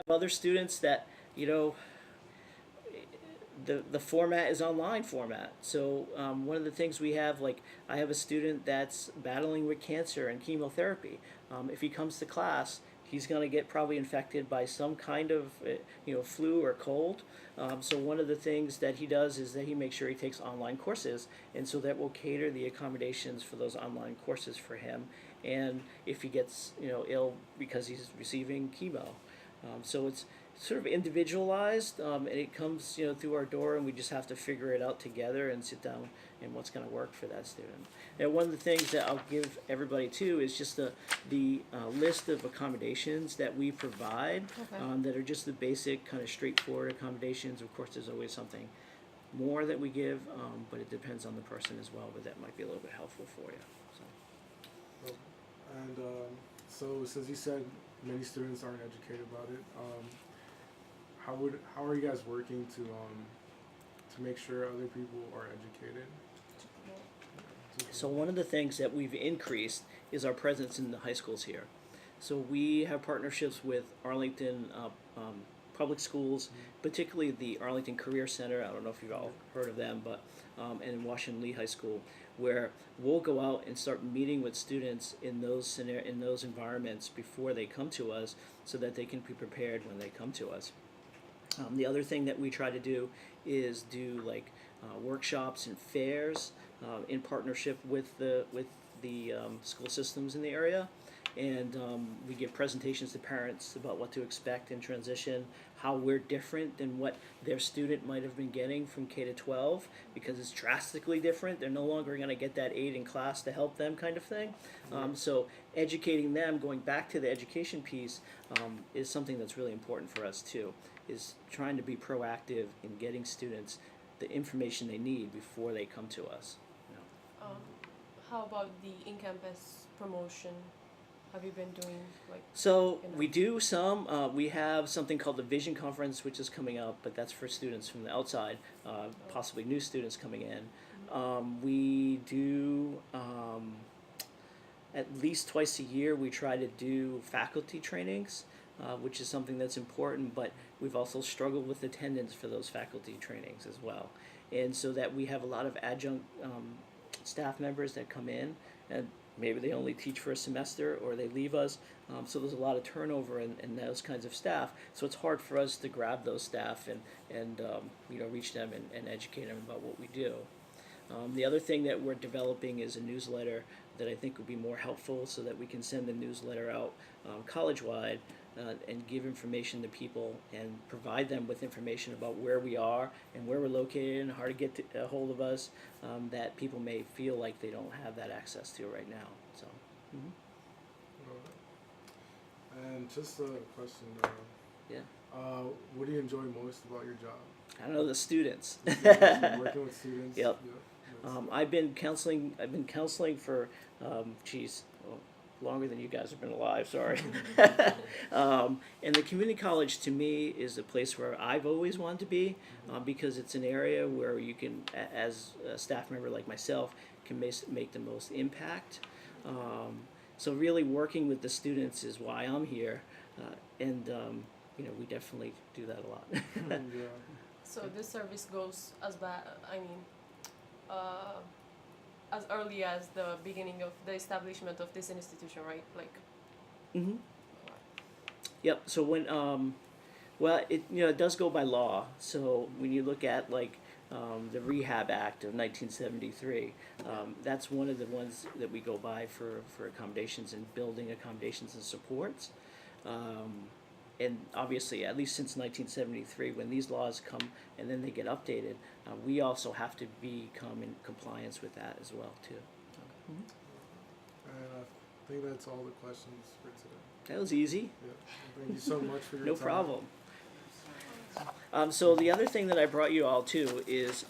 have other students that, you know, the format is online format. So one of the things we have, like I have a student that's battling with cancer and chemotherapy. If he comes to class, he's going to get probably infected by some kind of flu or cold. So one of the things that he does is that he makes sure he takes online courses, and so that will cater the accommodations for those online courses for him. And if he gets ill because he's receiving chemo, so it's sort of individualized, and it comes through our door, and we just have to figure it out together and sit down and what's going to work for that student. And one of the things that I'll give everybody too is just the list of accommodations that we provide, Okay. that are just the basic kind of straightforward accommodations. Of course, there's always something more that we give, but it depends on the person as well. But that might be a little bit helpful for you. So. And so, since you said many students aren't educated about it, how are you guys working to make sure other people are educated? So one of the things that we've increased is our presence in the high schools here. So we have partnerships with Arlington Public Schools, particularly the Arlington Career Center. I don't know if you've all heard of them, but and Washington Lee High School, where we'll go out and start meeting with students in those environments before they come to us, so that they can be prepared when they come to us. The other thing that we try to do is do like workshops and fairs in partnership with the school systems in the area, and we give presentations to parents about what to expect in transition, how we're different than what their student might have been getting from K to 12, because it's drastically different. They're no longer going to get that aid in class to help them, kind of thing. So educating them, going back to the education piece, is something that's really important for us too, is trying to be proactive in getting students the information they need before they come to us. How about the in-campus promotion? Have you been doing like? So we do some. We have something called the Vision Conference, which is coming up, but that's for students from the outside, possibly new students coming in. We do at least twice a year. We try to do faculty trainings, which is something that's important, but we've also struggled with attendance for those faculty trainings as well. And so that we have a lot of adjunct staff members that come in, and maybe they only teach for a semester or they leave us. So there's a lot of turnover in those kinds of staff. So it's hard for us to grab those staff and reach them and educate them about what we do. The other thing that we're developing is a newsletter that I think would be more helpful, so that we can send the newsletter out college-wide and give information to people and provide them with information about where we are and where we're located and how to get a hold of us, that people may feel like they don't have that access to right now. So. And just a question. Yeah. What do you enjoy most about your job? I don't know, the students. Working with students. Yep. Yeah. I've been counseling for, longer than you guys have been alive. Sorry. And the community college to me is a place where I've always wanted to be, because it's an area where you can, as a staff member like myself, can make the most impact. So really working with the students is why I'm here, and we definitely do that a lot. Yeah. So this service goes as early as the beginning of the establishment of this institution, right? Like. Mm-hmm. Yep. So when it does go by law. So when you look at like the Rehab Act of 1973, that's one of the ones that we go by for accommodations and building accommodations and supports. And obviously, at least since 1973, when these laws come and then they get updated, we also have to become in compliance with that as well too. And I think that's all the questions for today. That was easy. Yeah. Thank you so much for your No time. problem. So the other thing that I brought you all to is